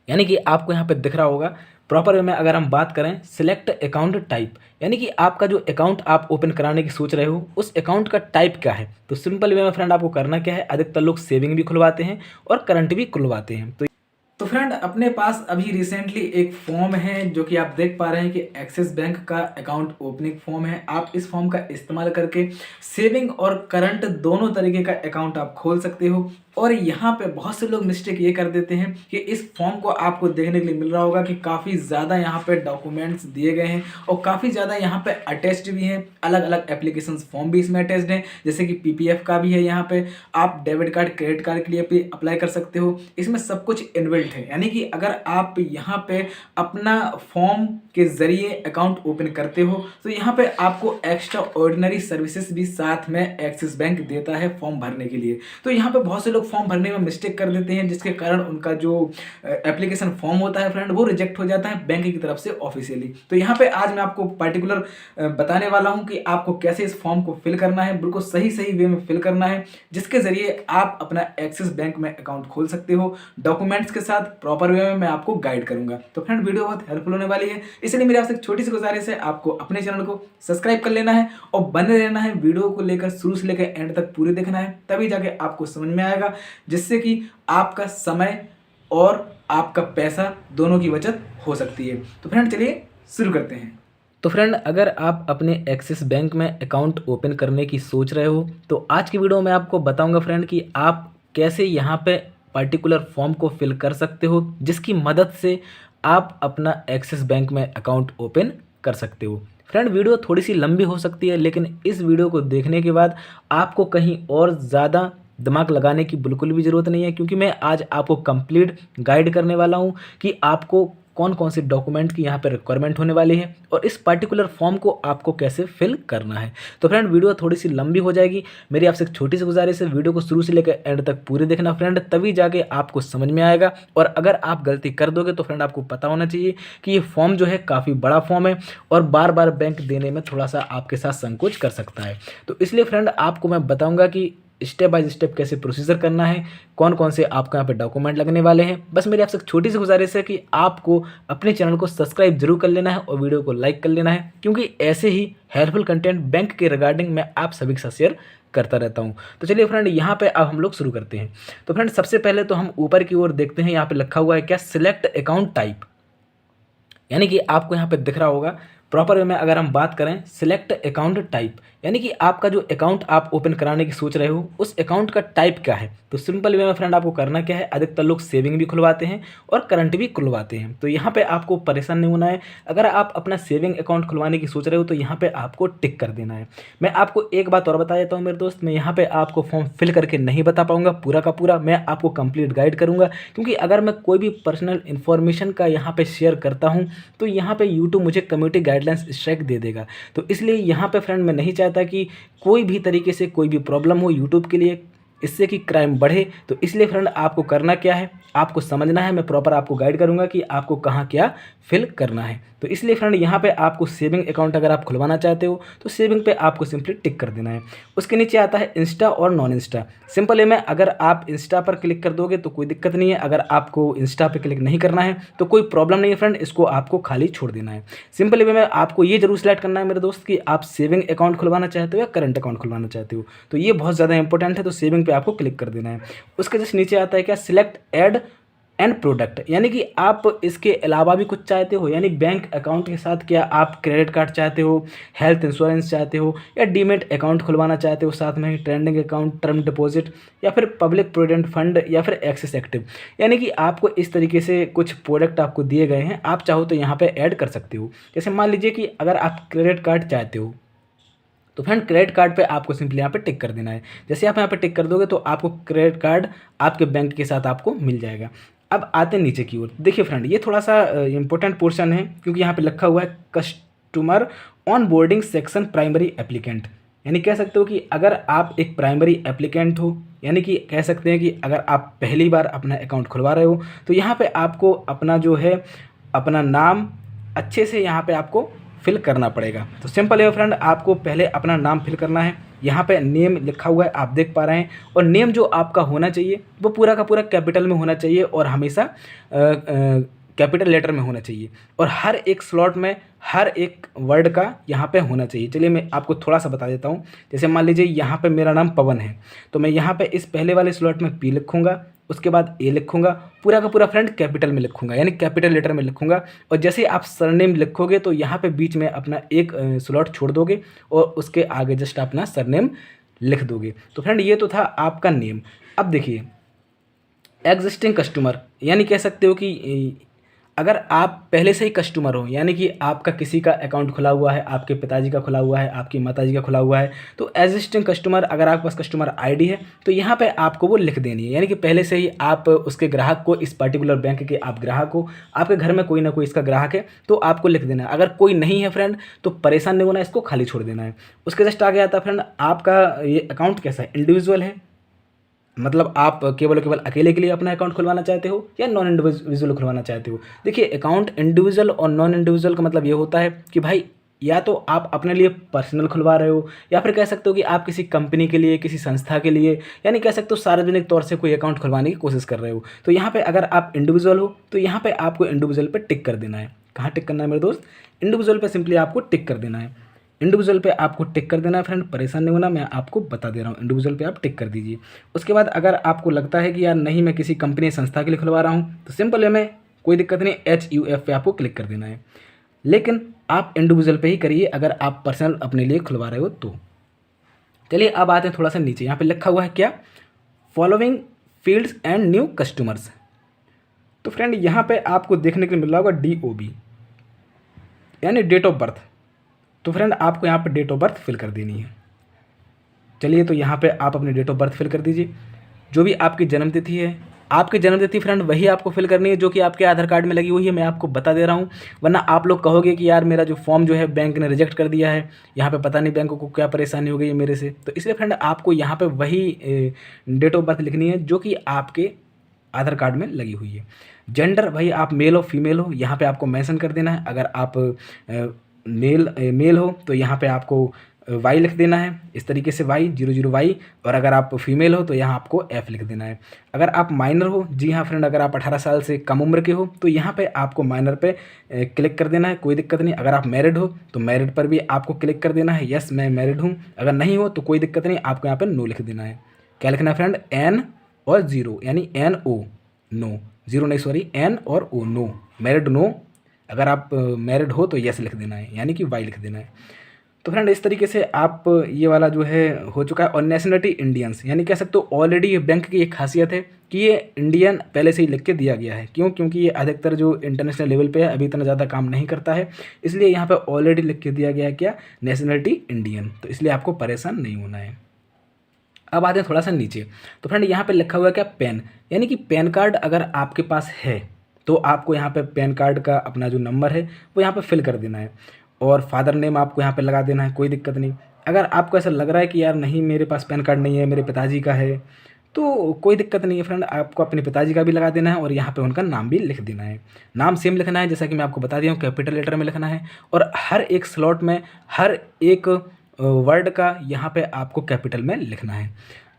यानी कि आपको यहाँ पे दिख रहा होगा प्रॉपर वे में। अगर हम बात करें सिलेक्ट अकाउंट टाइप, यानी कि आपका जो अकाउंट आप ओपन कराने की सोच रहे हो उस अकाउंट का टाइप क्या है। तो सिंपल वे में फ्रेंड आपको करना क्या है, अधिकतर लोग सेविंग भी खुलवाते हैं और करंट भी खुलवाते हैं। तो फ्रेंड अपने पास अभी रिसेंटली एक फॉर्म है जो कि आप देख पा रहे हैं कि एक्सिस बैंक का अकाउंट ओपनिंग फॉर्म है। आप इस फॉर्म का इस्तेमाल करके सेविंग और करंट दोनों तरीके का अकाउंट आप खोल सकते हो। और यहाँ पे बहुत से लोग मिस्टेक ये कर देते हैं कि इस फॉर्म को आपको देखने के लिए मिल रहा होगा कि काफ़ी ज़्यादा यहाँ पे डॉक्यूमेंट्स दिए गए हैं और काफ़ी ज़्यादा यहाँ पे अटैच्ड भी हैं। अलग अलग एप्लीकेशन फॉर्म भी इसमें अटैच्ड हैं, जैसे कि पीपीएफ का भी है। यहाँ पे आप डेबिट कार्ड क्रेडिट कार्ड के लिए भी अप्लाई कर सकते हो। इसमें सब कुछ इनबिल्ट है, यानी कि अगर आप यहाँ पे अपना फॉर्म के ज़रिए अकाउंट ओपन करते हो तो यहाँ पे आपको एक्स्ट्रा ऑर्डिनरी सर्विसेज भी साथ में एक्सिस बैंक देता है फॉर्म भरने के लिए। तो यहाँ पे बहुत से लोग फॉर्म भरने में मिस्टेक कर देते हैं, जिसके कारण उनका जो एप्लीकेशन फॉर्म होता है फ्रेंड वो रिजेक्ट हो जाता है बैंक की तरफ से ऑफिशियली। तो यहाँ पे आज मैं आपको पर्टिकुलर बताने वाला हूँ कि आपको कैसे इस फॉर्म को फिल करना है, बिल्कुल सही सही वे में फिल करना है, जिसके जरिए आप अपना एक्सिस बैंक में अकाउंट खोल सकते हो डॉक्यूमेंट्स के साथ। प्रॉपर वे में मैं आपको गाइड करूंगा। तो फ्रेंड वीडियो बहुत हेल्पफुल होने वाली है, इसलिए मेरी आपसे एक छोटी सी गुजारिश है, आपको अपने चैनल को सब्सक्राइब कर लेना है और बने रहना है। वीडियो को लेकर शुरू से लेकर एंड तक पूरे देखना है, तभी जाके आपको समझ में आएगा, जिससे कि आपका समय और आपका पैसा दोनों की बचत हो सकती है। तो फ्रेंड चलिए शुरू करते हैं। तो फ्रेंड अगर आप अपने एक्सिस बैंक में अकाउंट ओपन करने की सोच रहे हो तो आज की वीडियो में आपको बताऊंगा फ्रेंड कि आप कैसे यहाँ पे पर्टिकुलर फॉर्म को फिल कर सकते हो, जिसकी मदद से आप अपना एक्सिस बैंक में अकाउंट ओपन कर सकते हो। फ्रेंड वीडियो थोड़ी सी लंबी हो सकती है, लेकिन इस वीडियो को देखने के बाद आपको कहीं और ज़्यादा दिमाग लगाने की बिल्कुल भी ज़रूरत नहीं है, क्योंकि मैं आज आपको कंप्लीट गाइड करने वाला हूं कि आपको कौन कौन से डॉक्यूमेंट की यहाँ पे रिक्वायरमेंट होने वाली है और इस पर्टिकुलर फॉर्म को आपको कैसे फिल करना है। तो फ्रेंड वीडियो थोड़ी सी लंबी हो जाएगी, मेरी आपसे एक छोटी सी गुजारिश है, वीडियो को शुरू से लेकर एंड तक पूरे देखना फ्रेंड, तभी जाके आपको समझ में आएगा। और अगर आप गलती कर दोगे तो फ्रेंड आपको पता होना चाहिए कि ये फॉर्म जो है काफ़ी बड़ा फॉर्म है और बार बार बैंक देने में थोड़ा सा आपके साथ संकोच कर सकता है। तो इसलिए फ्रेंड आपको मैं बताऊँगा कि स्टेप बाय स्टेप कैसे प्रोसीजर करना है, कौन कौन से आपको यहाँ पे डॉक्यूमेंट लगने वाले हैं। बस मेरी आपसे छोटी सी गुजारिश है कि आपको अपने चैनल को सब्सक्राइब जरूर कर लेना है और वीडियो को लाइक कर लेना है, क्योंकि ऐसे ही हेल्पफुल कंटेंट बैंक के रिगार्डिंग मैं आप सभी के साथ शेयर करता रहता हूँ। तो चलिए फ्रेंड यहाँ पे अब हम लोग शुरू करते हैं। तो फ्रेंड सबसे पहले तो हम ऊपर की ओर देखते हैं, यहाँ पे लिखा हुआ है क्या, सिलेक्ट अकाउंट टाइप। यानी कि आपको यहाँ पे दिख रहा होगा प्रॉपर वे में। अगर हम बात करें सिलेक्ट अकाउंट टाइप, यानी कि आपका जो अकाउंट आप ओपन कराने की सोच रहे हो उस अकाउंट का टाइप क्या है। तो सिंपल वे में फ्रेंड आपको करना क्या है, अधिकतर लोग सेविंग भी खुलवाते हैं और करंट भी खुलवाते हैं। तो यहाँ पे आपको परेशान नहीं होना है। अगर आप अपना सेविंग अकाउंट खुलवाने की सोच रहे हो तो यहाँ पे आपको टिक कर देना है। मैं आपको एक बात और बता देता हूँ मेरे दोस्त, मैं यहाँ पे आपको फॉर्म फिल करके नहीं बता पाऊंगा पूरा का पूरा, मैं आपको कंप्लीट गाइड करूँगा, क्योंकि अगर मैं कोई भी पर्सनल इन्फॉर्मेशन का यहाँ पे शेयर करता हूँ तो यहाँ पे यूट्यूब मुझे कम्युनिटी गाइडलाइंस स्ट्राइक दे देगा। तो इसलिए यहाँ पे फ्रेंड मैं नहीं चाहता कि कोई भी तरीके से कोई भी प्रॉब्लम हो यूट्यूब के लिए, इससे कि क्राइम बढ़े। तो इसलिए फ्रेंड आपको करना क्या है, आपको समझना है, मैं प्रॉपर आपको गाइड करूंगा कि आपको कहाँ क्या फिल करना है। तो इसलिए फ्रेंड यहाँ पे आपको सेविंग अकाउंट अगर आप खुलवाना चाहते हो तो सेविंग पे आपको सिंपली टिक कर देना है। उसके नीचे आता है इंस्टा और नॉन इंस्टा। सिंपल है, में अगर आप इंस्टा पर क्लिक कर दोगे तो कोई दिक्कत नहीं है, अगर आपको इंस्टा पर क्लिक नहीं करना है तो कोई प्रॉब्लम नहीं है फ्रेंड, इसको आपको खाली छोड़ देना है। सिंपल वे में आपको ये जरूर सिलेक्ट करना है मेरे दोस्त कि आप सेविंग अकाउंट खुलवाना चाहते हो या करंट अकाउंट खुलवाना चाहते हो। तो ये बहुत ज़्यादा इंपॉर्टेंट है, तो सेविंग पे आपको क्लिक कर देना है। उसके जस्ट नीचे आता है क्या, सिलेक्ट ऐड एंड प्रोडक्ट, यानी कि आप इसके अलावा भी कुछ चाहते हो, यानी बैंक अकाउंट के साथ क्या आप क्रेडिट कार्ड चाहते हो, हेल्थ इंश्योरेंस चाहते हो, या डीमेट अकाउंट खुलवाना चाहते हो, साथ में ट्रेंडिंग अकाउंट, टर्म डिपॉजिट, या फिर पब्लिक प्रोविडेंट फंड, या फिर एक्सेस एक्टिव। यानी कि आपको इस तरीके से कुछ प्रोडक्ट आपको दिए गए हैं, आप चाहो तो यहाँ पे ऐड कर सकते हो। जैसे मान लीजिए कि अगर आप क्रेडिट कार्ड चाहते हो तो फ्रेंड क्रेडिट कार्ड पे आपको सिंपली यहाँ पे टिक कर देना है। जैसे आप यहाँ पे टिक कर दोगे तो आपको क्रेडिट कार्ड आपके बैंक के साथ आपको मिल जाएगा। अब आते हैं नीचे की ओर, देखिए फ्रेंड ये थोड़ा सा इंपॉर्टेंट पोर्शन है, क्योंकि यहाँ पे लिखा हुआ है customer on boarding section primary applicant. यानी कह सकते हो कि अगर आप एक प्राइमरी एप्लीकेंट हो, यानी कि कह सकते हैं कि अगर आप पहली बार अपना अकाउंट खुलवा रहे हो तो यहाँ पे आपको अपना जो है अपना नाम अच्छे से यहाँ पे आपको फिल करना पड़ेगा। तो सिंपल है फ्रेंड, आपको पहले अपना नाम फिल करना है। यहाँ पे नेम लिखा हुआ है, आप देख पा रहे हैं। और नेम जो आपका होना चाहिए वो पूरा का पूरा कैपिटल में होना चाहिए और हमेशा कैपिटल लेटर में होना चाहिए। और हर एक स्लॉट में हर एक वर्ड का यहाँ पे होना चाहिए। चलिए मैं आपको थोड़ा सा बता देता हूँ। जैसे मान लीजिए यहाँ पे मेरा नाम पवन है, तो मैं यहाँ पे इस पहले वाले स्लॉट में पी लिखूँगा, उसके बाद ए लिखूँगा, पूरा का पूरा फ्रेंड कैपिटल में लिखूँगा, यानी कैपिटल लेटर में लिखूँगा। और जैसे आप सरनेम लिखोगे तो यहाँ पे बीच में अपना एक स्लॉट छोड़ दोगे और उसके आगे जस्ट अपना सरनेम लिख दोगे। तो फ्रेंड ये तो था आपका नेम। अब देखिए एग्जिस्टिंग कस्टमर, यानी कह सकते हो कि अगर आप पहले से ही कस्टमर हो, यानी कि आपका किसी का अकाउंट खुला हुआ है, आपके पिताजी का खुला हुआ है, आपकी माताजी का खुला हुआ है, तो एग्जिस्टिंग कस्टमर, अगर आपके पास कस्टमर आईडी है तो यहाँ पे आपको वो लिख देनी है। यानी कि पहले से ही आप उसके ग्राहक को, इस पर्टिकुलर बैंक के आप ग्राहक हो, आपके घर में कोई ना कोई इसका ग्राहक है, तो आपको लिख देना है। अगर कोई नहीं है फ्रेंड तो परेशान नहीं होना, इसको खाली छोड़ देना है। उसके जस्ट आगे आता है फ्रेंड आपका ये अकाउंट कैसा है, इंडिविजुअल है, मतलब आप केवल केवल अकेले के लिए अपना अकाउंट खुलवाना चाहते हो या नॉन इंडिविजुअल खुलवाना चाहते हो। देखिए अकाउंट इंडिविजुअल और नॉन इंडिविजुअल का मतलब ये होता है कि भाई या तो आप अपने लिए पर्सनल खुलवा रहे हो या फिर कह सकते हो कि आप किसी कंपनी के लिए, किसी संस्था के लिए, यानी कह सकते हो सार्वजनिक तौर से कोई अकाउंट खुलवाने की कोशिश कर रहे हो। तो यहाँ पे अगर आप इंडिविजुअल हो तो यहाँ पे आपको इंडिविजुअल पे टिक कर देना है। कहाँ टिक करना है मेरे दोस्त, इंडिविजुअल पे सिंपली आपको टिक कर देना है। इंडिविजुअल पे आपको टिक कर देना है फ्रेंड, परेशान नहीं होना, मैं आपको बता दे रहा हूँ। इंडिविजुअल पे आप टिक कर दीजिए। उसके बाद अगर आपको लगता है कि यार नहीं मैं किसी कंपनी संस्था के लिए खुलवा रहा हूँ तो सिंपल है, में कोई दिक्कत नहीं, HUF पे आपको क्लिक कर देना है। लेकिन आप इंडिविजुअल पे ही करिए अगर आप पर्सनल अपने लिए खुलवा रहे हो तो। चलिए अब आते हैं थोड़ा सा नीचे, यहाँ पे लिखा हुआ है क्या, following fields and new customers. तो फ्रेंड यहाँ पे आपको देखने को मिल रहा होगा DOB, यानी डेट ऑफ बर्थ। तो फ्रेंड आपको यहाँ पर डेट ऑफ बर्थ फिल कर देनी है। चलिए तो यहाँ पे आप अपनी डेट ऑफ बर्थ फिल कर दीजिए। जो भी आपकी जन्मतिथि है, आपकी जन्मतिथि फ्रेंड वही आपको फिल करनी है जो कि आपके आधार कार्ड में लगी हुई है। मैं आपको बता दे रहा हूँ, वरना आप लोग कहोगे कि यार मेरा जो फॉर्म जो है बैंक ने रिजेक्ट कर दिया है, यहाँ पे पता नहीं बैंक को क्या परेशानी हो गई है मेरे से। तो इसलिए फ्रेंड आपको यहाँ पे वही डेट ऑफ बर्थ लिखनी है जो कि आपके आधार कार्ड में लगी हुई है। जेंडर भाई आप मेल हो फीमेल हो, यहाँ पे आपको मेंशन कर देना है। अगर आप मेल हो तो यहाँ पे आपको वाई लिख देना है, इस तरीके से Y00Y। और अगर आप फीमेल हो तो यहाँ आपको F लिख देना है। अगर आप माइनर हो, जी हाँ फ्रेंड, अगर आप 18 साल से कम उम्र के हो तो यहाँ पे आपको माइनर पे क्लिक कर देना है, कोई दिक्कत नहीं। अगर आप मैरिड हो तो मैरिड पर भी आपको क्लिक कर देना है, यस मैं मैरिड हूँ। अगर नहीं हो तो कोई दिक्कत नहीं, आपको यहाँ पर नो लिख देना है। क्या लिखना है फ्रेंड, N और 0, यानी NO, नो, 0 नहीं सॉरी, N और O, नो, मैरिड नो। अगर आप मैरिड हो तो यस लिख देना है, यानी कि वाई लिख देना है। तो फ्रेंड इस तरीके से आप ये वाला जो है हो चुका है। और नेशनलिटी इंडियंस, यानी कह सकते हो ऑलरेडी ये बैंक की एक खासियत है कि ये इंडियन पहले से ही लिख के दिया गया है। क्यों, क्योंकि ये अधिकतर जो इंटरनेशनल लेवल पे है अभी इतना ज़्यादा काम नहीं करता है, इसलिए यहाँ पे ऑलरेडी लिख के दिया गया है क्या, नेशनलिटी इंडियन। तो इसलिए आपको परेशान नहीं होना है। अब आते हैं थोड़ा सा नीचे, तो फ्रेंड यहाँ पे लिखा हुआ है क्या, पैन, यानी कि पैन कार्ड अगर आपके पास है तो आपको यहाँ पे पैन कार्ड का अपना जो नंबर है वो यहाँ पे फिल कर देना है। और फादर नेम आपको यहाँ पे लगा देना है, कोई दिक्कत नहीं। अगर आपको ऐसा लग रहा है कि यार नहीं मेरे पास पैन कार्ड नहीं है, मेरे पिताजी का है, तो कोई दिक्कत नहीं है फ्रेंड, आपको अपने पिताजी का भी लगा देना है और यहाँ पे उनका नाम भी लिख देना है। नाम सेम लिखना है जैसा कि मैं आपको बता दिया हूँ, कैपिटल लेटर में लिखना है। और हर एक स्लॉट में हर एक वर्ड का यहाँ पे आपको कैपिटल में लिखना है।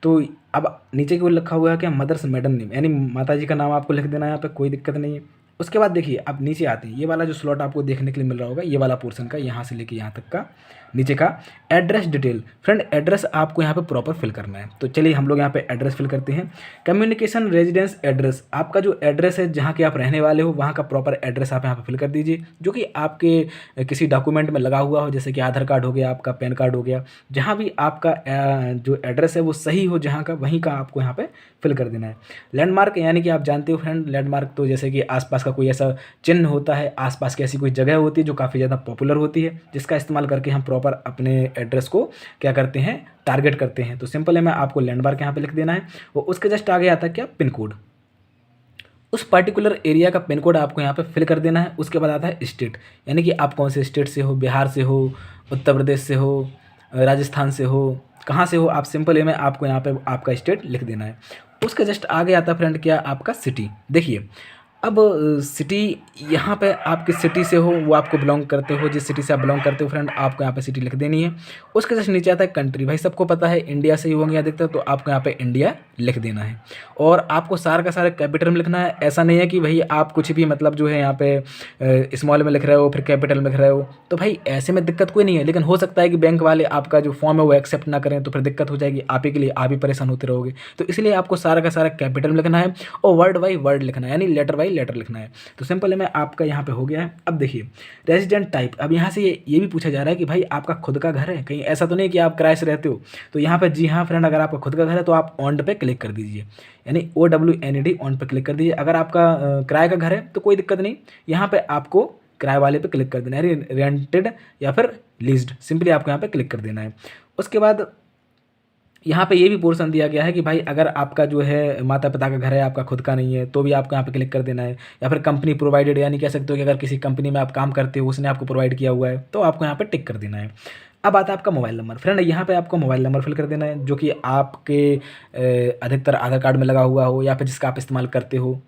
तो अब नीचे की ओर लिखा हुआ है क्या, मदर्स मेडन नेम, यानी माताजी का नाम आपको लिख देना है यहाँ पे, कोई दिक्कत नहीं है। उसके बाद देखिए अब नीचे आते हैं, ये वाला जो स्लॉट आपको देखने के लिए मिल रहा होगा, ये वाला पोर्शन का, यहाँ से लेके यहाँ तक का नीचे का एड्रेस डिटेल। फ्रेंड एड्रेस आपको यहाँ पे प्रॉपर फिल करना है। तो चलिए हम लोग यहाँ पे एड्रेस फिल करते हैं। कम्युनिकेशन रेजिडेंस एड्रेस, आपका जो एड्रेस है जहाँ के आप रहने वाले हो वहाँ का प्रॉपर एड्रेस आप यहाँ पे फिल कर दीजिए, जो कि आपके किसी डॉक्यूमेंट में लगा हुआ हो, जैसे कि आधार कार्ड हो गया, आपका पैन कार्ड हो गया, जहाँ भी आपका जो एड्रेस है वो सही हो जहाँ का, वहीं का आपको यहाँ पे फिल कर देना है। लैंडमार्क, यानी कि आप जानते हो फ्रेंड लैंडमार्क तो जैसे कि आसपास का कोई ऐसा चिन्ह होता है, आसपास की ऐसी कोई जगह होती है जो काफ़ी ज़्यादा पॉपुलर होती है, जिसका इस्तेमाल करके हम प्रॉपर अपने एड्रेस को क्या करते हैं, टारगेट करते हैं। तो सिंपल है, मैं आपको लैंडमार्क यहाँ पे लिख देना है। और उसके जस्ट आगे आता है क्या, पिन कोड, उस पर्टिकुलर एरिया का पिन कोड आपको यहाँ पे फिल कर देना है। उसके बाद आता है स्टेट, यानी कि आप कौन से स्टेट से हो, बिहार से हो, उत्तर प्रदेश से हो, राजस्थान से हो, कहाँ से हो आप, सिंपल है में आपको यहाँ पे आपका स्टेट लिख देना है। उसके जस्ट आगे आता है फ्रेंड क्या, आपका सिटी। देखिए अब सिटी, यहाँ पे आप किस सिटी से हो वो आपको बिलोंग करते हो, जिस सिटी से आप बिलोंग करते हो फ्रेंड आपको यहाँ पे सिटी लिख देनी है। उसके जस्ट नीचे आता है कंट्री, भाई सबको पता है इंडिया से ही होंगे अधिकतर, तो आपको यहाँ पे इंडिया लिख देना है। और आपको सारा का सारा कैपिटल में लिखना है, ऐसा नहीं है कि भाई आप कुछ भी मतलब जो है यहाँ पे स्मॉल में लिख रहे हो फिर कैपिटल में लिख रहे हो, तो भाई ऐसे में दिक्कत कोई नहीं है। लेकिन हो सकता है कि बैंक वाले आपका जो फॉर्म है वो एक्सेप्ट ना करें, तो फिर दिक्कत हो जाएगी आप ही के लिए, आप ही परेशान होते रहोगे। तो इसलिए आपको सारा का सारा कैपिटल में लिखना है और वर्ड बाई वर्ड लिखना है, यानी लेटर बाई लेटर लिखना है। तो सिंपल है, मैं आपका यहाँ पे हो गया है। अब देखिए रेजिडेंट टाइप, अब यहाँ से ये भी पूछा जा रहा है कि भाई आपका खुद का घर है, कहीं ऐसा तो नहीं कि आप किराए से रहते हो। तो यहाँ पे जी हाँ फ्रेंड, अगर आपका खुद का घर है तो आप ऑन पे क्लिक कर दीजिए, यानी OWNED ऑन पे क्लिक कर दीजिए। अगर आपका किराए का घर है तो कोई दिक्कत नहीं, यहाँ पे आपको किराए वाले पे क्लिक कर देना है, रेंटेड या फिर लीज्ड, सिंपली आपको यहाँ पे क्लिक कर देना है। उसके बाद यहाँ पे ये भी पोर्शन दिया गया है कि भाई अगर आपका जो है माता पिता का घर है, आपका खुद का नहीं है, तो भी आपको यहाँ पे क्लिक कर देना है। या फिर कंपनी प्रोवाइडेड, यानी कह सकते हो कि अगर किसी कंपनी में आप काम करते हो उसने आपको प्रोवाइड किया हुआ है, तो आपको यहाँ पे टिक कर देना है। अब आता है आपका मोबाइल नंबर, फ्रेंड यहाँ पे आपको मोबाइल नंबर फिल कर देना है, जो कि आपके अधिकतर आधार कार्ड में लगा हुआ हो, या फिर जिसका आप इस्तेमाल करते हो,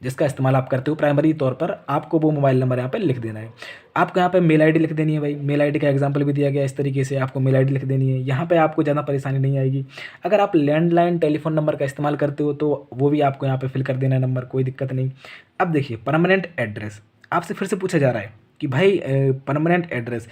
जिसका इस्तेमाल आप करते हो प्राइमरी तौर पर, आपको वो मोबाइल नंबर यहाँ पे लिख देना है। आपको यहाँ पे मेल आईडी लिख देनी है, भाई मेल आईडी का एग्जांपल भी दिया गया है इस तरीके से, आपको मेल आईडी लिख देनी है। यहाँ पे आपको ज़्यादा परेशानी नहीं आएगी। अगर आप लैंडलाइन टेलीफोन नंबर का इस्तेमाल करते हो तो वो भी आपको यहाँ पे फिल कर देना है नंबर, कोई दिक्कत नहीं। अब देखिए परमानेंट एड्रेस, आपसे फिर से पूछा जा रहा है कि भाई permanent address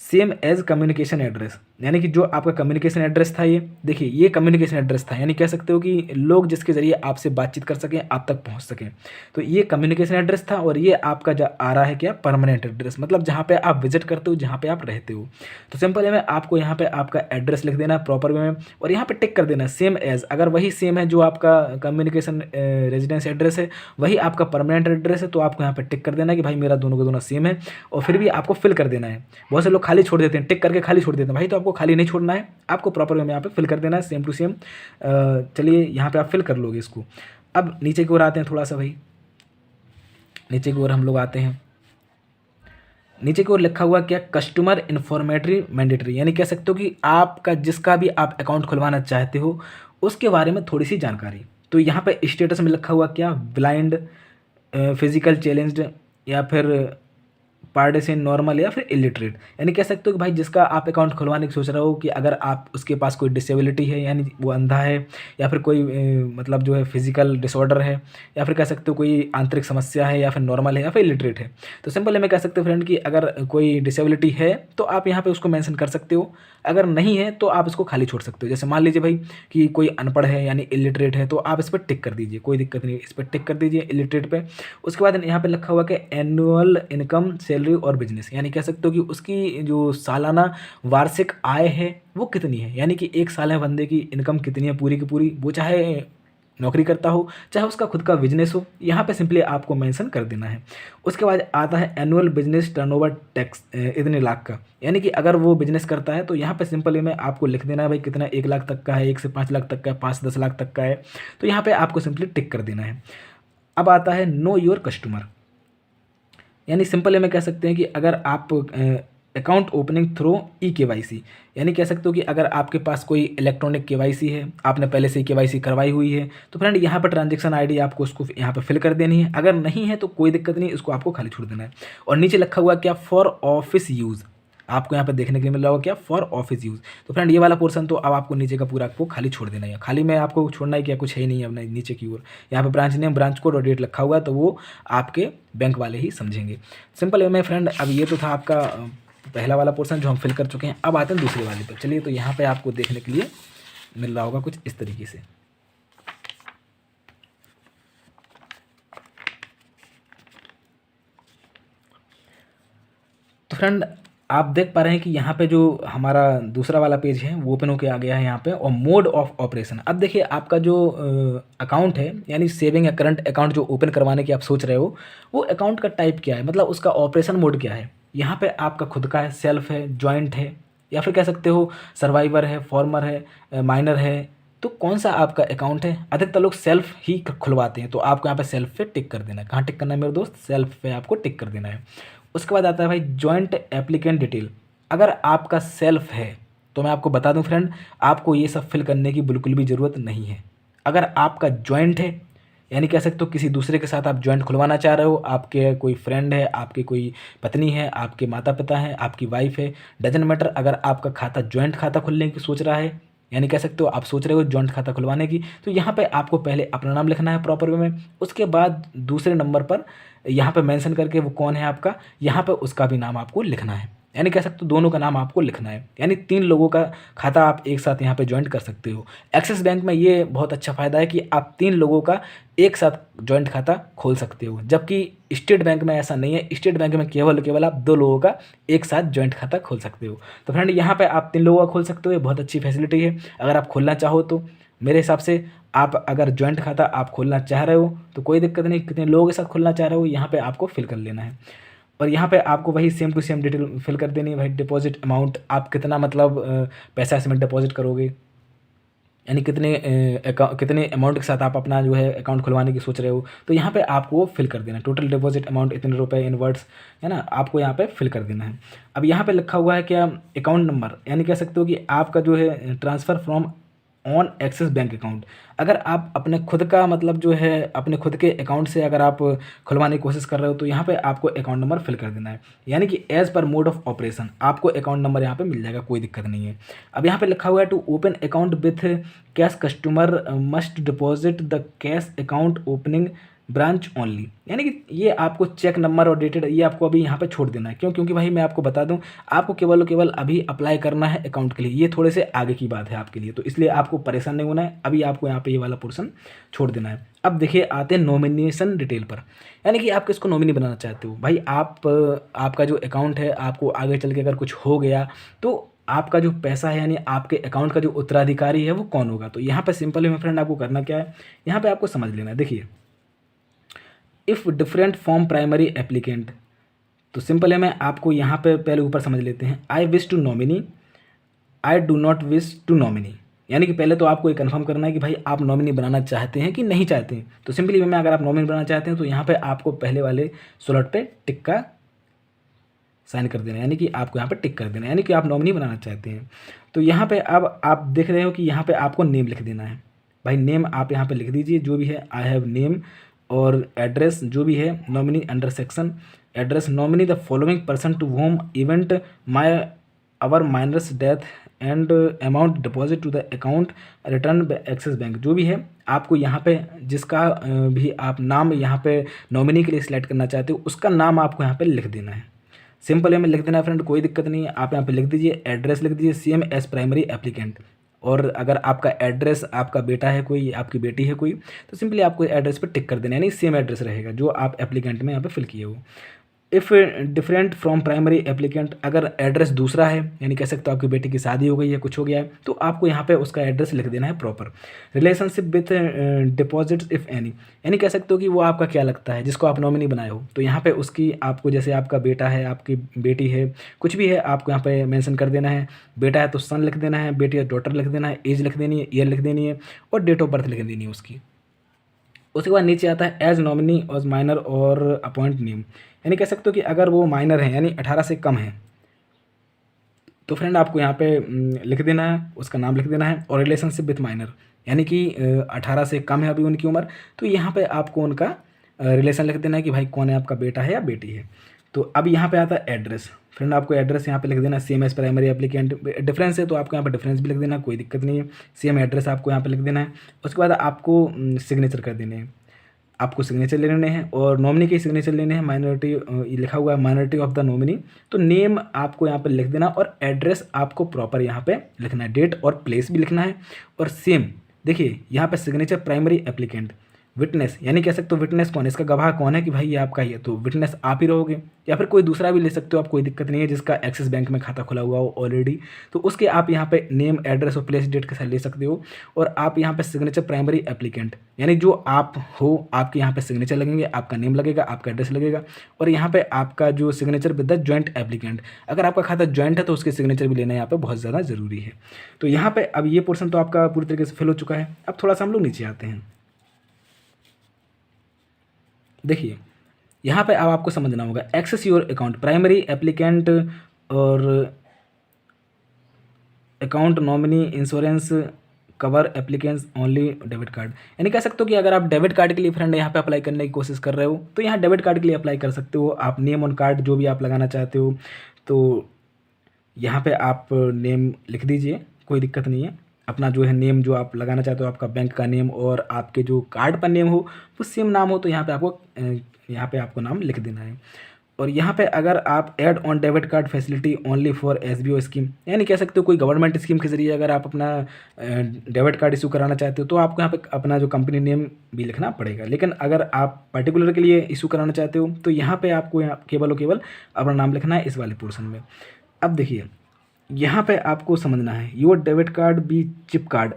same as communication address, यानी कि जो आपका कम्युनिकेशन एड्रेस था, ये देखिए ये कम्युनिकेशन एड्रेस था, यानी कह सकते हो कि लोग जिसके ज़रिए आपसे बातचीत कर सकें, आप तक पहुंच सकें। तो ये कम्युनिकेशन एड्रेस था, और ये आपका जो आ रहा है क्या, परमानेंट एड्रेस, मतलब जहाँ पे आप विजिट करते हो, जहाँ पे आप रहते हो। तो सिंपल है, मैं आपको यहाँ पे आपका एड्रेस लिख देना है प्रॉपर वे में, और यहाँ पे टिक कर देना है सेम एज। अगर वही सेम है जो आपका कम्युनिकेशन रेजिडेंस एड्रेस है, वही आपका परमानेंट एड्रेस है, तो आपको यहाँ पे टिक कर देना है कि भाई मेरा दोनों का दोनों सेम है। और फिर भी आपको फिल कर देना है। बहुत से लोग खाली छोड़ देते हैं, टिक करके खाली छोड़ देते हैं, भाई तो आपको खाली नहीं छोड़ना है, आपको प्रॉपर वे में यहाँ पे फिल कर देना है सेम टू सेम। चलिए यहाँ पे आप फिल कर लोगे इसको। अब नीचे की ओर आते हैं थोड़ा सा, भाई नीचे की ओर हम लोग आते हैं। नीचे की ओर लिखा हुआ क्या, कस्टमर इन्फॉर्मेटरी मैंडेटरी, यानी कह सकते हो कि आपका जिसका भी आप अकाउंट खुलवाना चाहते हो उसके बारे में थोड़ी सी जानकारी। तो यहाँ पे स्टेटस में लिखा हुआ क्या, ब्लाइंड, फिजिकल चैलेंज्ड, या फिर पार्टिसन नॉर्मल, या फिर इलिटरेट, यानी कह सकते हो कि भाई जिसका आप अकाउंट खुलवाने की सोच रहे हो कि अगर आप उसके पास कोई डिसेबिलिटी है, यानी वो अंधा है, या फिर कोई मतलब जो है फिजिकल डिसऑर्डर है, या फिर कह सकते हो कोई आंतरिक समस्या है, या फिर नॉर्मल है, या फिर इलिटरेट है। तो सिंपल है, मैं कह सकते हो फ्रेंड कि अगर कोई डिसेबिलिटी है तो आप यहाँ पे उसको मेंशन कर सकते हो, अगर नहीं है तो आप इसको खाली छोड़ सकते हो। जैसे मान लीजिए भाई कि कोई अनपढ़ है यानी इलिटरेट है, तो आप इस पर टिक कर दीजिए, कोई दिक्कत नहीं, इस पर टिक कर दीजिए इलिटरेट पे। उसके बाद यहाँ पे लिखा हुआ कि एनुअल इनकम सैलरी और बिजनेस, यानी कह सकते हो कि उसकी जो सालाना वार्षिक आय है वो कितनी है, यानी कि एक साल है बंदे की इनकम कितनी है पूरी की पूरी, वो चाहे नौकरी करता हो चाहे उसका खुद का बिजनेस हो, यहाँ पे सिंपली आपको मेंशन कर देना है। उसके बाद आता है एनुअल बिजनेस टर्नओवर टैक्स, इतने लाख का, यानी कि अगर वो बिजनेस करता है तो यहाँ पे सिंपली में आपको लिख देना है भाई कितना, 1 लाख तक का है, 1 से 5 लाख तक का है, 5 से 10 लाख तक का है, तो यहाँ पे आपको सिंपली टिक कर देना है। अब आता है नो योर कस्टमर, यानी सिंपल में कह सकते हैं कि अगर आप अकाउंट ओपनिंग थ्रू KYC, यानी कह सकते हो कि अगर आपके पास कोई इलेक्ट्रॉनिक KYC है, आपने पहले से ही KYC करवाई हुई है, तो फ्रेंड यहाँ पर ट्रांजैक्शन आईडी आपको उसको यहाँ पर फिल कर देनी है। अगर नहीं है तो कोई दिक्कत नहीं, इसको आपको खाली छोड़ देना है। और नीचे लिखा हुआ क्या, फॉर ऑफिस यूज़, आपको यहाँ पे देखने के लिए मिल रहा होगा क्या, फॉर ऑफिस यूज़। तो फ्रेंड ये वाला पोर्शन तो अब आपको नीचे का पूरा आपको खाली छोड़ देना है, खाली में आपको छोड़ना है क्या, कुछ है ही नहीं अपने नीचे की ओर। यहाँ पे ब्रांच नेम, ब्रांच कोड और डेट लिखा हुआ है, तो वो आपके बैंक वाले ही समझेंगे। सिंपल है मेरे फ्रेंड, अब ये तो था आपका पहला वाला पोर्शन जो हम फिल कर चुके हैं। अब आते हैं दूसरे वाले पर। चलिए, तो यहाँ पे आपको देखने के लिए मिल रहा होगा कुछ इस तरीके से। तो फ्रेंड आप देख पा रहे हैं कि यहाँ पे जो हमारा दूसरा वाला पेज है वो ओपन होके आ गया है यहाँ पे, और मोड ऑफ ऑपरेशन। अब देखिए आपका जो अकाउंट है, यानी सेविंग या करंट अकाउंट जो ओपन करवाने की आप सोच रहे हो, वो अकाउंट का टाइप क्या है, मतलब उसका ऑपरेशन मोड क्या है। यहाँ पे आपका खुद का है, सेल्फ है, जॉइंट है, या फिर कह सकते हो सर्वाइवर है, फॉर्मर है, माइनर है। तो कौन सा आपका अकाउंट है, अधिकतर लोग सेल्फ ही खुलवाते हैं, तो आपको यहाँ पे सेल्फ पे टिक कर देना है। कहाँ टिक करना है मेरे दोस्त, सेल्फ पे आपको टिक कर देना है। उसके बाद आता है भाई जॉइंट एप्लीकेंट डिटेल। अगर आपका सेल्फ है तो मैं आपको बता दूं फ्रेंड, आपको ये सब फिल करने की बिल्कुल भी ज़रूरत नहीं है। अगर आपका जॉइंट है यानी कह सकते हो किसी दूसरे के साथ आप जॉइंट खुलवाना चाह रहे हो, आपके कोई फ्रेंड है, आपके कोई पत्नी है, आपके माता पिता हैं, आपकी वाइफ है, डजंट मैटर। अगर आपका खाता जॉइंट खाता खुलने की सोच रहा है, यानी कह सकते हो आप सोच रहे हो जॉइंट खाता खुलवाने की, तो यहाँ पे आपको पहले अपना नाम लिखना है प्रॉपर वे में। उसके बाद दूसरे नंबर पर यहाँ पे मेंशन करके वो कौन है आपका, यहाँ पे उसका भी नाम आपको लिखना है। यानी कह सकते हो दोनों का नाम आपको लिखना है, यानी 3 लोगों का खाता आप एक साथ यहाँ पे जॉइंट कर सकते हो। एक्सिस बैंक में ये बहुत अच्छा फ़ायदा है कि आप 3 लोगों का एक साथ जॉइंट खाता खोल सकते हो, जबकि स्टेट बैंक में ऐसा नहीं है। स्टेट बैंक में केवल आप 2 लोगों का एक साथ जॉइंट खाता खोल सकते हो। तो फ्रेंड यहाँ पे आप 3 लोगों का खोल सकते हो, ये बहुत अच्छी फैसिलिटी है। अगर आप खोलना चाहो तो मेरे हिसाब से आप अगर जॉइंट खाता आप खोलना चाह रहे हो तो कोई दिक्कत नहीं, कितने लोगों के साथ खोलना चाह रहे हो यहाँ पे आपको फिल कर लेना है। और यहाँ पे आपको वही same to same detail fill कर देनी है भाई। डिपॉजिट अमाउंट आप कितना मतलब पैसा इसमें डिपॉजिट करोगे, यानी कितने अमाउंट के साथ आप अपना जो है अकाउंट खुलवाने की सोच रहे हो, तो यहाँ पे आपको वो फिल कर देना है। टोटल डिपॉजिट अमाउंट इतने रुपए इन वर्ड्स, है ना, आपको यहाँ पे फिल कर देना है। अब यहाँ पे लिखा हुआ है क्या, अकाउंट नंबर, यानी कह सकते हो कि आपका जो है transfer from on axis bank account. अगर आप अपने खुद का मतलब जो है अपने खुद के अकाउंट से अगर आप खुलवाने की कोशिश कर रहे हो तो यहाँ पे आपको अकाउंट नंबर फिल कर देना है, यानी कि as per mode of operation आपको अकाउंट नंबर यहाँ पे मिल जाएगा, कोई दिक्कत नहीं है। अब यहाँ पे लिखा हुआ है to open account with cash customer must deposit the cash account opening branch only, यानी कि ये आपको चेक नंबर और डेटेड ये आपको अभी यहाँ पे छोड़ देना है। क्यों? क्योंकि भाई मैं आपको बता दूं, आपको केवल अभी अप्लाई करना है अकाउंट के लिए, ये थोड़े से आगे की बात है आपके लिए, तो इसलिए आपको परेशान नहीं होना है। अभी आपको यहाँ पे ये वाला पोर्शन छोड़ देना है। अब देखिए आते हैं नॉमिनेशन डिटेल पर, यानी कि आप किसको नॉमिनी बनाना चाहते हो। भाई आप आपका जो अकाउंट है आपको आगे चल के अगर कुछ हो गया तो आपका जो पैसा है यानी आपके अकाउंट का जो उत्तराधिकारी है वो कौन होगा। तो यहाँ पे सिंपल है फ्रेंड, आपको करना क्या है, यहाँ पे आपको समझ लेना है। देखिए if different form primary applicant, तो सिंपल है, मैं आपको यहाँ पे पहले ऊपर समझ लेते हैं। I wish to nominee, I do not wish to nominee, यानी कि पहले तो आपको ये कंफर्म करना है कि भाई आप नॉमिनी बनाना चाहते हैं कि नहीं चाहते हैं। तो सिंपली में अगर आप नॉमिनी बनाना चाहते हैं तो यहाँ पे आपको पहले वाले स्लॉट पे टिक का साइन कर देना है, यानी कि आपको यहाँ पे टिक कर देना है, यानी कि आप नॉमिनी बनाना चाहते हैं। तो यहाँ पे अब आप देख रहे हो कि यहाँ पे आपको नेम लिख देना है। भाई नेम आप यहाँ पे लिख दीजिए जो भी है, आई हैव नेम, और एड्रेस जो भी है nominee under section address, nominee the following person to home event my our minors death and amount deposit to the account return Axis bank, जो भी है आपको यहाँ पे जिसका भी आप नाम यहाँ पे नॉमिनी के लिए सिलेक्ट करना चाहते हो उसका नाम आपको यहाँ पे लिख देना है। सिंपल है में लिख देना है फ्रेंड, कोई दिक्कत नहीं है। आप यहाँ पे लिख दीजिए एड्रेस, लिख दीजिए सेम एज प्राइमरी एप्लीकेंट, और अगर आपका एड्रेस आपका बेटा है कोई, आपकी बेटी है कोई, तो सिंपली आपको एड्रेस पे टिक कर देना है, यानी सेम एड्रेस रहेगा जो आप एप्लीकेंट में यहाँ पे फिल किए हो। If different from primary applicant, अगर एड्रेस दूसरा है, यानी कह सकते हो आपकी बेटी की शादी हो गई है, कुछ हो गया है, तो आपको यहाँ पे उसका एड्रेस लिख देना है proper. Relationship with deposits if any, यानी कह सकते हो कि वो आपका क्या लगता है जिसको आप नॉमिनी बनाए हो, तो यहाँ पे उसकी आपको जैसे आपका बेटा है, आपकी बेटी है, कुछ भी है आपको यहाँ पे मेंशन कर देना है। बेटा है तो सन लिख देना है, बेटी है डॉटर लिख देना है, एज लिख देनी है, ईयर लिख देनी है, और डेट ऑफ बर्थ लिख देनी है उसकी। उसके बाद नीचे आता है एज नॉमिनी और माइनर और अपॉइंट नेम, यानी कह सकते हो कि अगर वो माइनर है यानी 18 से कम है तो फ्रेंड आपको यहाँ पे लिख देना है, उसका नाम लिख देना है। और रिलेशनशिप विथ माइनर, यानी कि 18 से कम है अभी उनकी उम्र, तो यहाँ पे आपको उनका रिलेशन लिख देना है कि भाई कौन है, आपका बेटा है या बेटी है। तो अब यहाँ पे आता है एड्रेस, फ्रेंड आपको एड्रेस यहाँ पे लिख देना same as primary applicant. Difference है तो आपको यहाँ पे डिफरेंस भी लिख देना, कोई दिक्कत नहीं है, सेम एड्रेस आपको यहाँ पे लिख देना है। उसके बाद आपको सिग्नेचर कर देने हैं, आपको सिग्नेचर लेने हैं, और नॉमिनी के सिग्नेचर लेने हैं। माइनॉरिटी लिखा हुआ है माइनॉरिटी ऑफ द नॉमिनी, तो नेम आपको यहाँ पे लिख देना, और एड्रेस आपको प्रॉपर यहाँ पे लिखना है, डेट और प्लेस भी लिखना है। और सेम देखिए यहाँ पे सिग्नेचर प्राइमरी एप्लीकेंट, विटनेस, यानी कह सकते हो विटनेस कौन है, इसका गवाह कौन है कि भाई ये आपका ही है, तो विटनेस आप ही रहोगे, या फिर कोई दूसरा भी ले सकते हो आप, कोई दिक्कत नहीं है, जिसका एक्सिस बैंक में खाता खुला हुआ हो ऑलरेडी, तो उसके आप यहाँ पे नेम एड्रेस और प्लेस डेट के साथ ले सकते हो। और आप यहाँ पे सिग्नेचर प्राइमरी एप्लीकेंट, यानी जो आप हो आपके यहाँ पे सिग्नेचर लगेंगे, आपका नेम लगेगा, आपका एड्रेस लगेगा, और यहाँ पे आपका जो signature with the joint applicant, अगर आपका खाता जॉइंट है तो उसके सिग्नेचर भी लेना यहाँ पे बहुत ज़्यादा ज़रूरी है। तो यहाँ पे अब ये पोर्सन तो आपका पूरी तरीके से फिल हो चुका है। अब थोड़ा सा हम लोग नीचे आते हैं। देखिए यहाँ पे अब आपको समझना होगा access your account primary applicant और account nominee insurance cover applicants only debit card, यानी कह सकते हो कि अगर आप डेबिट कार्ड के लिए फ्रेंड यहाँ पे अप्लाई करने की कोशिश कर रहे हो तो यहाँ डेबिट कार्ड के लिए अप्लाई कर सकते हो। आप नेम ऑन कार्ड जो भी आप लगाना चाहते हो तो यहाँ पे आप नेम लिख दीजिए, कोई दिक्कत नहीं है। अपना जो है नेम जो आप लगाना चाहते हो, आपका बैंक का नेम और आपके जो कार्ड पर नेम हो वो सेम नाम हो, तो यहाँ पे आपको नाम लिख देना है। और यहाँ पे अगर आप add on debit card facility only for SBO scheme, यानी कह सकते हो कोई गवर्नमेंट स्कीम के जरिए अगर आप अपना डेबिट कार्ड इशू कराना चाहते हो तो आपको यहाँ पे अपना जो कंपनी नेम भी लिखना पड़ेगा। लेकिन अगर आप पर्टिकुलर के लिए इशू कराना चाहते हो तो यहाँ पे आपको केवल और केवल अपना नाम लिखना है इस वाले पोर्शन में। अब देखिए यहाँ पे आपको समझना है, your debit card be chip card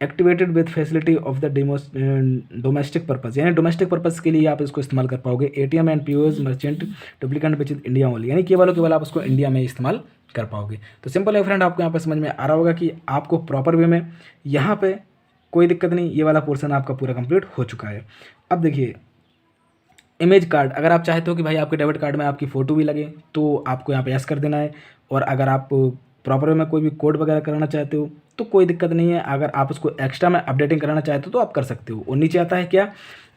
activated with facility of the domestic purpose, यानी डोमेस्टिक पर्पज़ के लिए आप इसको इस्तेमाल कर पाओगे। ATM and POS merchant duplicate which India only, यानी केवल और केवल आप उसको इंडिया में इस्तेमाल कर पाओगे। तो सिंपल है फ्रेंड, आपको यहाँ पे समझ में आ रहा होगा कि आपको प्रॉपर वे में यहाँ पे कोई दिक्कत नहीं, ये वाला पोर्सन आपका पूरा कंप्लीट हो चुका है। अब देखिए इमेज कार्ड, अगर आप चाहते हो कि भाई आपके डेबिट कार्ड में आपकी फ़ोटो भी लगे तो आपको यहाँ पे यस कर देना है। और अगर आप प्रॉपर वे में कोई भी कोड वगैरह कराना चाहते हो तो कोई दिक्कत नहीं है, अगर आप उसको एक्स्ट्रा में अपडेटिंग कराना चाहते हो तो आप कर सकते हो। और नीचे आता है क्या,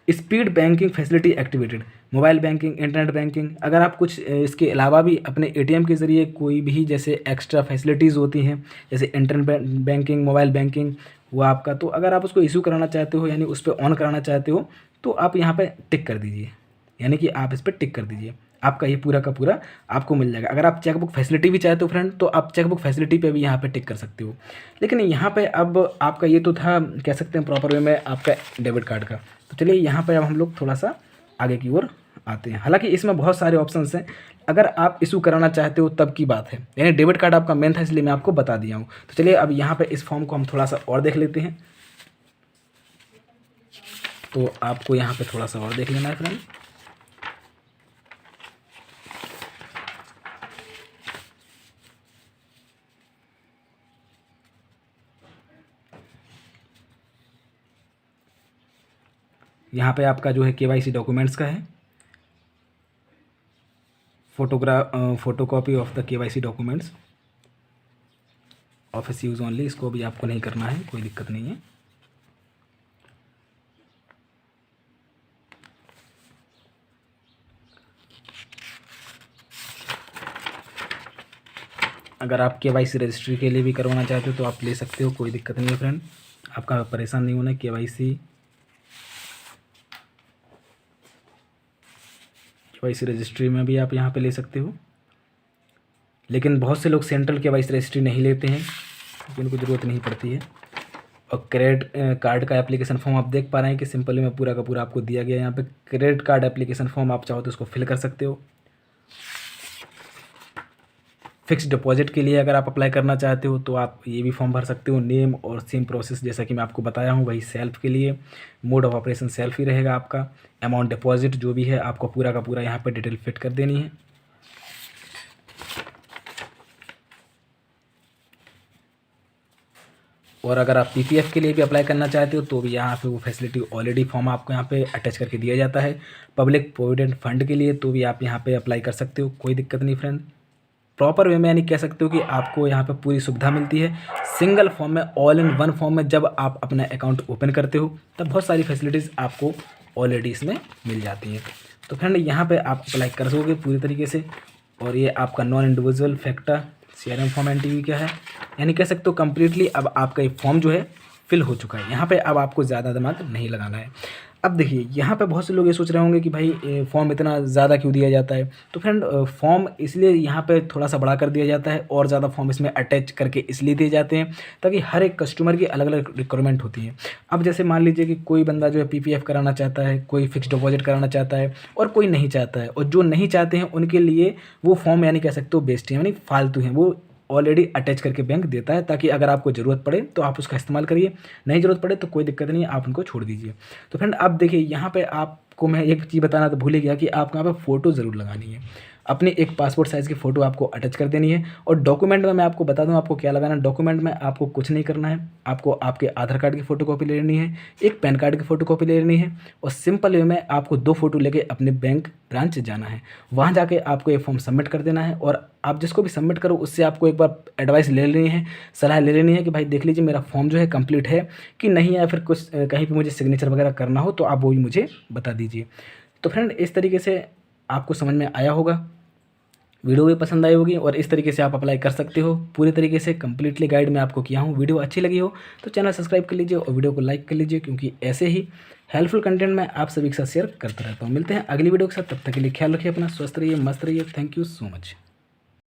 speed banking facility activated, mobile banking, internet banking. अगर आप कुछ इसके अलावा भी अपने एटीएम के ज़रिए कोई भी जैसे एक्स्ट्रा फैसिलिटीज़ होती हैं जैसे इंटरनेट बैंकिंग, मोबाइल बैंकिंग, वो आपका, तो अगर आप उसको इशू कराना चाहते हो यानी उस पर ऑन कराना चाहते हो तो आप यहाँ पे टिक कर दीजिए, यानी कि आप इस पर टिक कर दीजिए, आपका ये पूरा का पूरा आपको मिल जाएगा। अगर आप चेकबुक फैसिलिटी भी चाहते हो फ्रेंड तो आप चेकबुक फैसिलिटी पे भी यहाँ पे टिक कर सकते हो। लेकिन यहाँ पे अब आपका ये तो था कह सकते हैं प्रॉपर वे में आपका डेबिट कार्ड का। तो चलिए यहाँ पे अब हम लोग थोड़ा सा आगे की ओर आते हैं। हालांकि इसमें बहुत सारे ऑप्शंस हैं, अगर आप इशू कराना चाहते हो तब की बात है, यानी डेबिट कार्ड आपका मेन था इसलिए मैं आपको बता दिया हूँ। तो चलिए अब यहाँ पर इस फॉर्म को हम थोड़ा सा और देख लेते हैं। तो आपको यहाँ पर थोड़ा सा और देख लेना है फ्रेंड। यहाँ पे आपका जो है केवाईसी डॉक्यूमेंट्स का है, photocopy of the KYC documents, office use only, इसको भी आपको नहीं करना है, कोई दिक्कत नहीं है। अगर आप केवाईसी रजिस्ट्री के लिए भी करवाना चाहते हो तो आप ले सकते हो, कोई दिक्कत नहीं है फ्रेंड, आपका परेशान नहीं होना। केवाईसी रजिस्ट्री में भी आप यहाँ पे ले सकते हो, लेकिन बहुत से लोग सेंट्रल केवाईसी रजिस्ट्री नहीं लेते हैं क्योंकि उनको ज़रूरत नहीं पड़ती है। और क्रेडिट कार्ड का एप्लीकेशन फॉर्म आप देख पा रहे हैं कि सिंपली में पूरा का पूरा आपको दिया गया है। यहाँ पे क्रेडिट कार्ड एप्लीकेशन फॉर्म आप चाहो तो उसको फिल कर सकते हो। फिक्स डिपॉजिट के लिए अगर आप अप्लाई करना चाहते हो तो आप ये भी फॉर्म भर सकते हो। नेम और सेम प्रोसेस जैसा कि मैं आपको बताया हूँ वही सेल्फ के लिए, मोड ऑफ ऑपरेशन सेल्फ ही रहेगा आपका। अमाउंट डिपॉजिट जो भी है आपको पूरा का पूरा यहाँ पर डिटेल फिट कर देनी है। और अगर आप पीपीएफ के लिए भी अप्लाई करना चाहते हो तो भी यहाँ पे वो फैसिलिटी ऑलरेडी फॉर्म आपको यहाँ पे अटैच करके दिया जाता है। पब्लिक प्रोविडेंट फंड के लिए तो भी आप यहाँ पे अप्लाई कर सकते हो, कोई दिक्कत नहीं फ्रेंड। प्रॉपर वे में यानी कह सकते हो कि आपको यहाँ पे पूरी सुविधा मिलती है सिंगल फॉर्म में, ऑल इन वन फॉर्म में। जब आप अपना अकाउंट ओपन करते हो तब बहुत सारी फैसिलिटीज़ आपको ऑलरेडी इसमें मिल जाती हैं। तो फ्रेंड यहाँ पे आप अप्लाई कर सकोगे पूरी तरीके से। और ये आपका non individual factor CRM form NTV का है, यानी कह सकते हो कम्प्लीटली अब आपका ये फॉर्म जो है फिल हो चुका है। यहाँ पे अब आपको ज़्यादा दिमाग नहीं लगाना है। अब देखिए यहाँ पे बहुत से लोग ये सोच रहे होंगे कि भाई फॉर्म इतना ज़्यादा क्यों दिया जाता है। तो फ्रेंड फॉर्म इसलिए यहाँ पे थोड़ा सा बड़ा कर दिया जाता है और ज़्यादा फॉर्म इसमें अटैच करके इसलिए दिए जाते हैं ताकि हर एक कस्टमर की अलग अलग रिक्वायरमेंट होती है। अब जैसे मान लीजिए कि कोई बंदा जो है PPF कराना चाहता है, कोई फिक्स डिपॉजिट कराना चाहता है और कोई नहीं चाहता है, और जो नहीं चाहते हैं उनके लिए वो फॉर्म यानी कह सकते हो बेस्ट है, यानी फालतू हैं, वो ऑलरेडी अटैच करके बैंक देता है ताकि अगर आपको ज़रूरत पड़े तो आप उसका इस्तेमाल करिए, नहीं ज़रूरत पड़े तो कोई दिक्कत नहीं है, आप उनको छोड़ दीजिए। तो फ्रेंड अब देखिए यहाँ पे आपको मैं एक चीज़ बताना तो भूल ही गया कि आपको यहाँ पे फ़ोटो ज़रूर लगानी है। अपनी एक पासपोर्ट साइज़ की फ़ोटो आपको अटैच कर देनी है। और डॉक्यूमेंट में मैं आपको बता दूँ आपको क्या लगाना है। डॉक्यूमेंट में आपको कुछ नहीं करना है, आपको आपके आधार कार्ड की फ़ोटोकॉपी ले लेनी है, एक पैन कार्ड की फ़ोटोकॉपी ले लेनी है और सिंपल वे में आपको 2 फ़ोटो लेके अपने बैंक ब्रांच जाना है। वहाँ जाके आपको ये फॉर्म सबमिट कर देना है और आप जिसको भी सबमिट करो उससे आपको एक बार एडवाइस ले लेनी है, सलाह ले लेनी है कि भाई देख लीजिए मेरा फॉर्म जो है कंप्लीट है कि नहीं है, या फिर कुछ कहीं पे मुझे सिग्नेचर वगैरह करना हो तो आप वो भी मुझे बता दीजिए। तो फ्रेंड इस तरीके से आपको समझ में आया होगा, वीडियो भी पसंद आई होगी और इस तरीके से आप अप्लाई कर सकते हो। पूरी तरीके से कंप्लीटली गाइड मैं आपको किया हूँ। वीडियो अच्छी लगी हो तो चैनल सब्सक्राइब कर लीजिए और वीडियो को लाइक कर लीजिए, क्योंकि ऐसे ही हेल्पफुल कंटेंट मैं आप सभी के साथ शेयर करता रहता हूँ। मिलते हैं अगली वीडियो के साथ, तब तक के लिए ख्याल रखिए अपना, स्वस्थ रहिए, मस्त रहिए। Thank you so much.